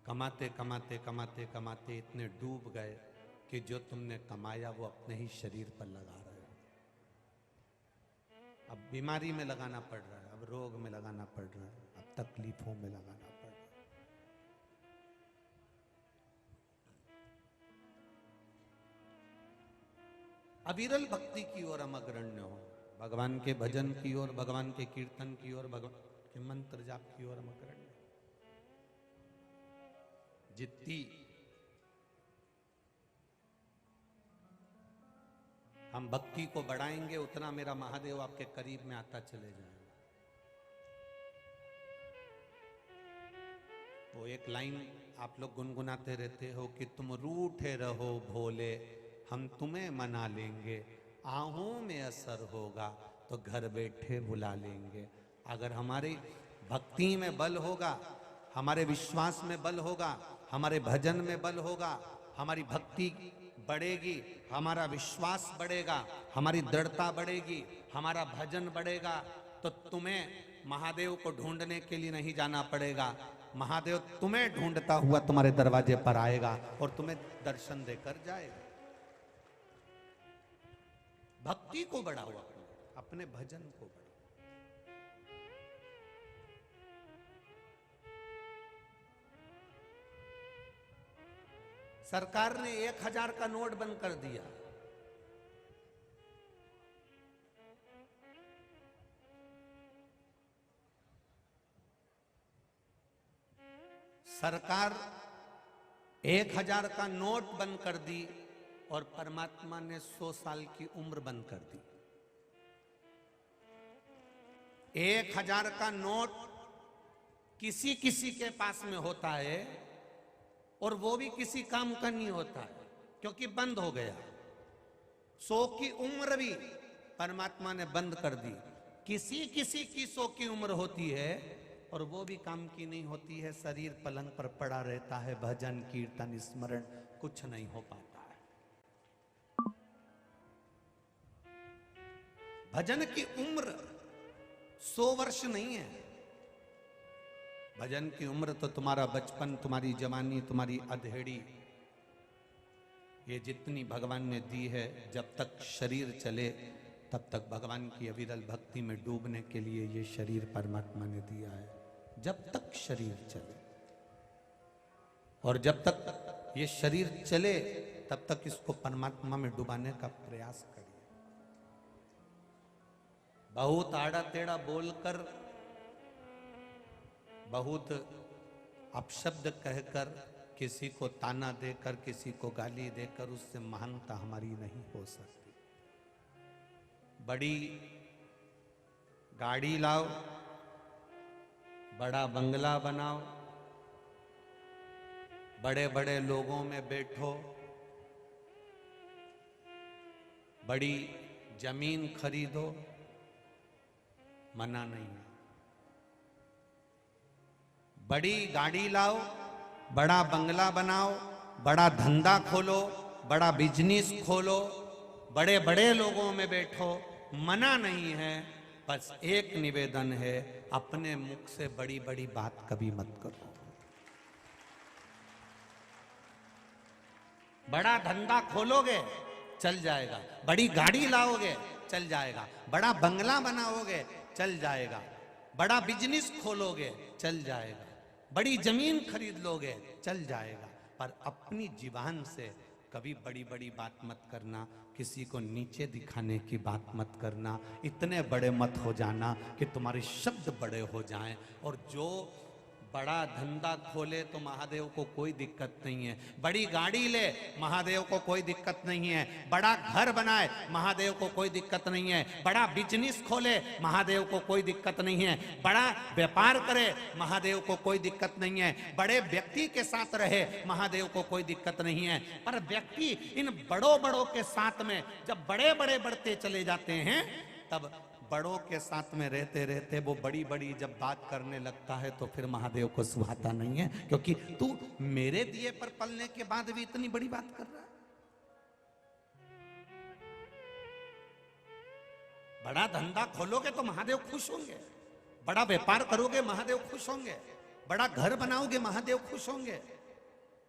कमाते कमाते कमाते कमाते इतने डूब गए कि जो तुमने कमाया वो अपने ही शरीर पर लगा रहे हो। अब बीमारी में लगाना पड़ रहा है, अब रोग में लगाना पड़ रहा है, अब तकलीफों में लगाना पड़ रहा है। अविरल भक्ति की ओर हम अग्रण्य हो, भगवान के भजन की ओर, भगवान के कीर्तन की ओर, भगवान के मंत्र जाप की ओर हम अग्रण्य। जितनी हम भक्ति को बढ़ाएंगे उतना मेरा महादेव आपके करीब में आता चले जाएगा। वो एक लाइन आप लोग गुनगुनाते रहते हो कि तुम रूठे रहो भोले हम तुम्हें मना लेंगे, आहों में असर होगा तो घर बैठे बुला लेंगे। अगर हमारी भक्ति में बल होगा, हमारे विश्वास में बल होगा, हमारे भजन में बल होगा, हमारी भक्ति बढ़ेगी, हमारा विश्वास बढ़ेगा, हमारी दृढ़ता बढ़ेगी, हमारा भजन बढ़ेगा, तो तुम्हें महादेव को ढूंढने के लिए नहीं जाना पड़ेगा। महादेव तुम्हें ढूंढता हुआ तुम्हारे दरवाजे पर आएगा और तुम्हें दर्शन देकर जाएगा। भक्ति को बढ़ाओ, अपने भजन को बढ़ाओ। सरकार ने 1000 का नोट बंद कर दिया। सरकार 1000 का नोट बंद कर दी और परमात्मा ने 100 साल की उम्र बंद कर दी। 1000 का नोट किसी किसी के पास में होता है और वो भी किसी काम का नहीं होता है क्योंकि बंद हो गया। 100 की उम्र भी परमात्मा ने बंद कर दी। किसी किसी की 100 की उम्र होती है और वो भी काम की नहीं होती है, शरीर पलंग पर पड़ा रहता है, भजन कीर्तन स्मरण कुछ नहीं हो पाता है। भजन की उम्र 100 वर्ष नहीं है। भजन की उम्र तो तुम्हारा बचपन, तुम्हारी जवानी, तुम्हारी अधेड़ी, ये जितनी भगवान ने दी है, जब तक शरीर चले तब तक भगवान की अविरल भक्ति में डूबने के लिए ये शरीर परमात्मा ने दिया है। जब तक शरीर चले, और जब तक ये शरीर चले तब तक इसको परमात्मा में डुबाने का प्रयास करिए। बहुत आड़ा टेढ़ा बोलकर, बहुत अपशब्द कहकर, किसी को ताना देकर, किसी को गाली देकर उससे महानता हमारी नहीं हो सकती। बड़ी गाड़ी लाओ, बड़ा बंगला बनाओ, बड़े बड़े लोगों में बैठो, बड़ी जमीन खरीदो, मना नहीं। बड़ी गाड़ी लाओ, बड़ा बंगला बनाओ, बड़ा धंधा खोलो, बड़ा बिजनेस खोलो, बड़े बड़े लोगों में बैठो, मना नहीं है। बस एक निवेदन है, अपने मुख से बड़ी बड़ी बात कभी मत करो। बड़ा धंधा खोलोगे चल जाएगा, बड़ी गाड़ी लाओगे चल जाएगा, बड़ा बंगला बनाओगे चल जाएगा, बड़ा बिजनेस खोलोगे चल जाएगा, बड़ी जमीन खरीद लोगे चल जाएगा, पर अपनी जीवान से कभी बड़ी बड़ी बात मत करना, किसी को नीचे दिखाने की बात मत करना, इतने बड़े मत हो जाना कि तुम्हारे शब्द बड़े हो जाएं। और जो बड़ा धंधा खोले तो महादेव को कोई दिक्कत नहीं है, बड़ी गाड़ी ले महादेव को कोई दिक्कत नहीं है, बड़ा घर बनाए महादेव को कोई दिक्कत नहीं है, बड़ा बिजनेस खोले महादेव को कोई दिक्कत नहीं है, बड़ा व्यापार करे महादेव को कोई दिक्कत नहीं है, बड़े व्यक्ति के साथ रहे महादेव को कोई दिक्कत नहीं है। पर व्यक्ति इन बड़ों बड़ों के साथ में जब बड़े बड़े बढ़ते चले जाते हैं, तब बड़ों के साथ में रहते रहते वो बड़ी बड़ी जब बात करने लगता है तो फिर महादेव को सुहाता नहीं है, क्योंकि तू मेरे दिए पर पलने के बाद भी इतनी बड़ी बात कर रहा है। बड़ा धंधा खोलोगे तो महादेव खुश होंगे, बड़ा व्यापार करोगे महादेव खुश होंगे, बड़ा घर बनाओगे महादेव खुश होंगे,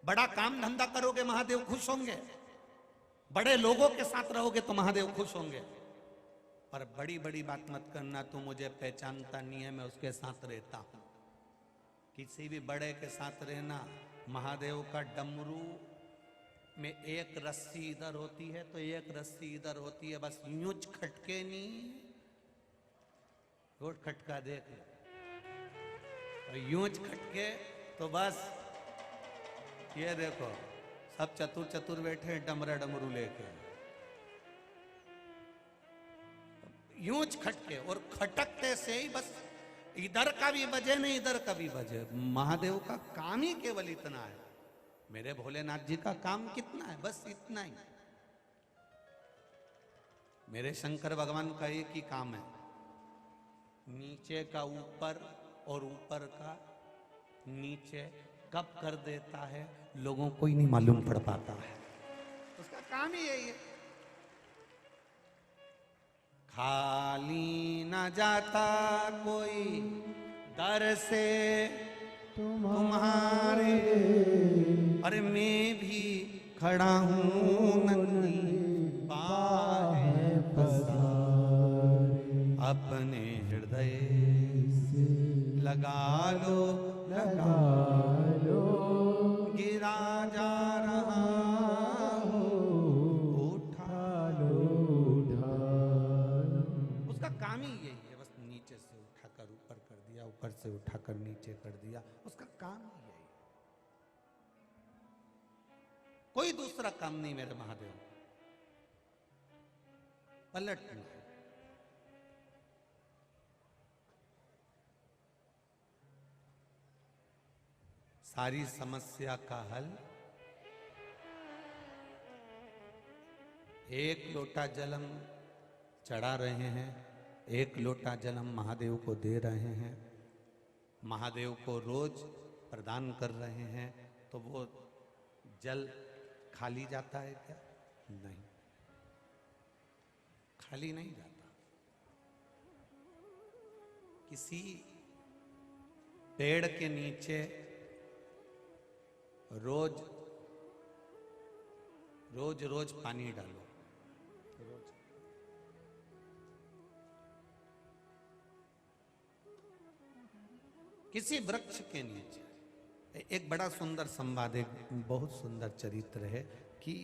बड़ा काम धंधा करोगे महादेव खुश होंगे, बड़े लोगों के साथ रहोगे तो महादेव खुश होंगे। पर बड़ी बड़ी बात मत करना, तू मुझे पहचानता नहीं है, मैं उसके साथ रहता हूं। किसी भी बड़े के साथ रहना। महादेव का डमरू में एक रस्सी इधर होती है तो एक रस्सी इधर होती है, बस यूं खटके नहीं, रोड खटका देख लो, और यूं खटके तो बस ये देखो सब चतुर चतुर बैठे हैं डमरा डमरू लेके, यूं खटके, और खटकते से ही बस इधर का भी बजे नहीं इधर का भी बजे। महादेव का काम ही केवल इतना है। मेरे भोलेनाथ जी का काम कितना है? बस इतना ही। मेरे शंकर भगवान का एक ही काम है, नीचे का ऊपर और ऊपर का नीचे कब कर देता है लोगों को ही नहीं मालूम पड़ पाता है, उसका काम ही यही है। खाली न जाता कोई दर से तुम्हारे, अरे मैं भी खड़ा हूँ नंदी बाहें पसारे, अपने हृदय से लगा लो गिरा जा रहा हो, उठा लो उसका काम ही यही है। बस नीचे से उठाकर ऊपर कर दिया, ऊपर से उठाकर नीचे कर दिया, उसका काम ही यही है। कोई दूसरा काम नहीं मेरे महादेव। पलटना, सारी समस्या का हल एक लोटा जल हम चढ़ा रहे हैं, एक लोटा जल हम महादेव को दे रहे हैं, महादेव को रोज प्रदान कर रहे हैं, तो वो जल खाली जाता है क्या? नहीं, खाली नहीं जाता। किसी पेड़ के नीचे रोज रोज रोज पानी डालो, रोज। किसी वृक्ष के नीचे एक बड़ा सुंदर संवाद, एक बहुत सुंदर चरित्र है कि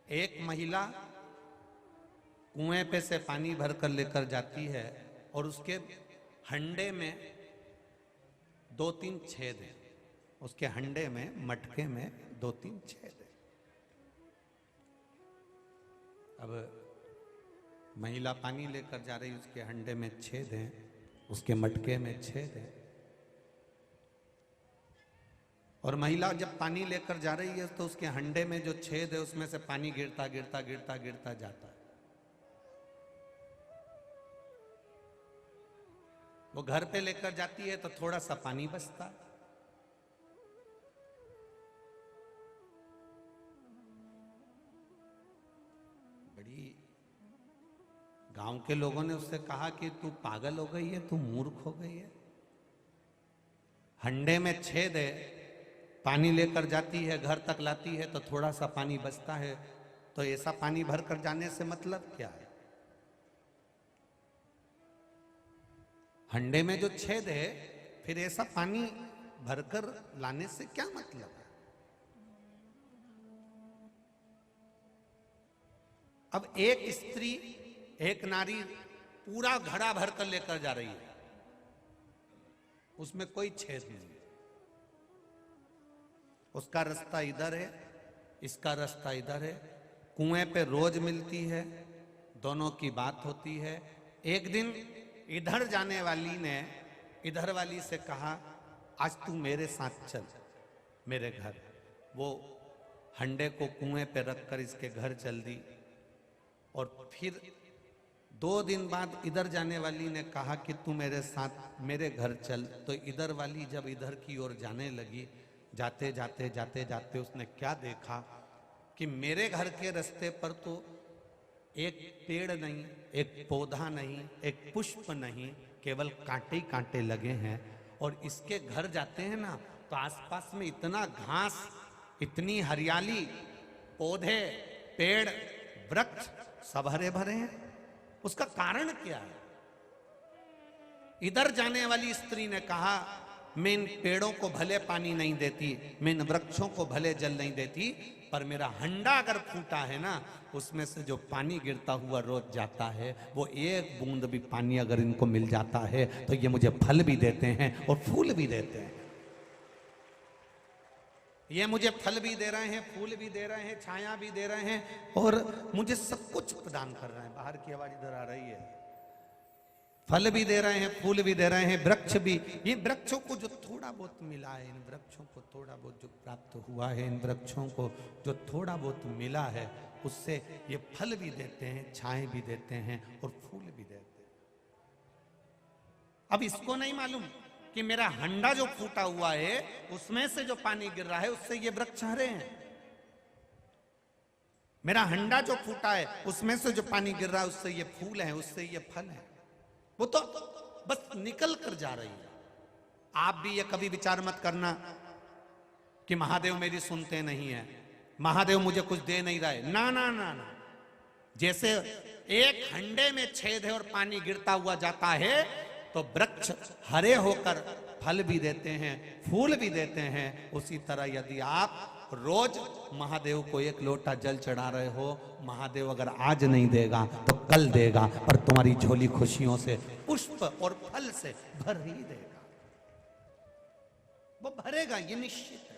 एक महिला कुएं पे से पानी भरकर लेकर जाती है और उसके हंडे में 2-3 छेद हैं, उसके हंडे में, मटके में 2-3 छेद हैं। अब महिला पानी लेकर जा रही, उसके हंडे में छेद हैं, उसके मटके में छेद हैं, और महिला जब पानी लेकर जा रही है तो उसके हंडे में जो छेद है उसमें से पानी गिरता गिरता गिरता गिरता जाता है। वो घर पे लेकर जाती है तो थोड़ा सा पानी बचता है। बड़ी गांव के लोगों ने उससे कहा कि तू पागल हो गई है, तू मूर्ख हो गई है, हंडे में छेद है, पानी लेकर जाती है, घर तक लाती है तो थोड़ा सा पानी बचता है, तो ऐसा पानी भर कर जाने से मतलब क्या है? हंडे में जो छेद है, फिर ऐसा पानी भरकर लाने से क्या मतलब है? अब एक स्त्री, एक नारी पूरा घड़ा भरकर लेकर जा रही है, उसमें कोई छेद नहीं, उसका रास्ता इधर है, इसका रास्ता इधर है, कुएं पे रोज मिलती है, दोनों की बात होती है। एक दिन इधर जाने वाली ने इधर वाली से कहा, आज तू मेरे साथ चल मेरे घर। वो हंडे को कुएं पे रखकर इसके घर चल दी, और फिर 2 दिन बाद इधर जाने वाली ने कहा कि तू मेरे साथ मेरे घर चल। तो इधर वाली जब इधर की ओर जाने लगी, जाते जाते जाते जाते उसने क्या देखा कि मेरे घर के रास्ते पर तो एक पेड़ नहीं, एक पौधा नहीं, एक पुष्प नहीं, केवल कांटे ही कांटे लगे हैं, और इसके घर जाते हैं ना तो आसपास में इतना घास, इतनी हरियाली, पौधे, पेड़, वृक्ष सब हरे भरे हैं। उसका कारण क्या है? इधर जाने वाली स्त्री ने कहा, मैं इन पेड़ों को भले पानी नहीं देती, मैं इन वृक्षों को भले जल नहीं देती, पर मेरा हंडा अगर फूटा है ना, उसमें से जो पानी गिरता हुआ रोज जाता है, वो एक बूंद भी पानी अगर इनको मिल जाता है तो ये मुझे फल भी देते हैं और फूल भी देते हैं। ये मुझे फल भी दे रहे हैं, फूल भी दे रहे हैं, छाया भी दे रहे हैं और मुझे सब कुछ प्रदान कर रहे हैं। बाहर की आवाज इधर आ रही है। फल भी दे रहे हैं, फूल भी दे रहे हैं, वृक्ष भी। ये वृक्षों को जो थोड़ा बहुत मिला है, इन वृक्षों को थोड़ा बहुत जो प्राप्त हुआ है, इन वृक्षों को जो थोड़ा बहुत मिला है, उससे ये फल भी देते हैं, छाए भी देते हैं और फूल भी देते हैं। अब इसको नहीं मालूम कि मेरा हंडा जो फूटा हुआ है, उसमें से जो पानी गिर रहा है, उससे ये वृक्ष हरे हैं। मेरा हंडा जो फूटा है, उसमें से जो पानी गिर रहा है, उससे ये फूल है, उससे ये फल है। वो तो बस निकल कर जा रही है। आप भी ये कभी विचार मत करना कि महादेव मेरी सुनते नहीं है, महादेव मुझे कुछ दे नहीं रहा है। ना ना ना ना, जैसे एक हंडे में छेद है और पानी गिरता हुआ जाता है, तो वृक्ष हरे होकर फल भी देते हैं, फूल भी देते हैं। उसी तरह यदि आप रोज महादेव को एक लोटा जल चढ़ा रहे हो, महादेव अगर आज नहीं देगा तो कल देगा, पर तुम्हारी झोली खुशियों से, पुष्प और फल से भर ही देगा। वो भरेगा, ये निश्चित।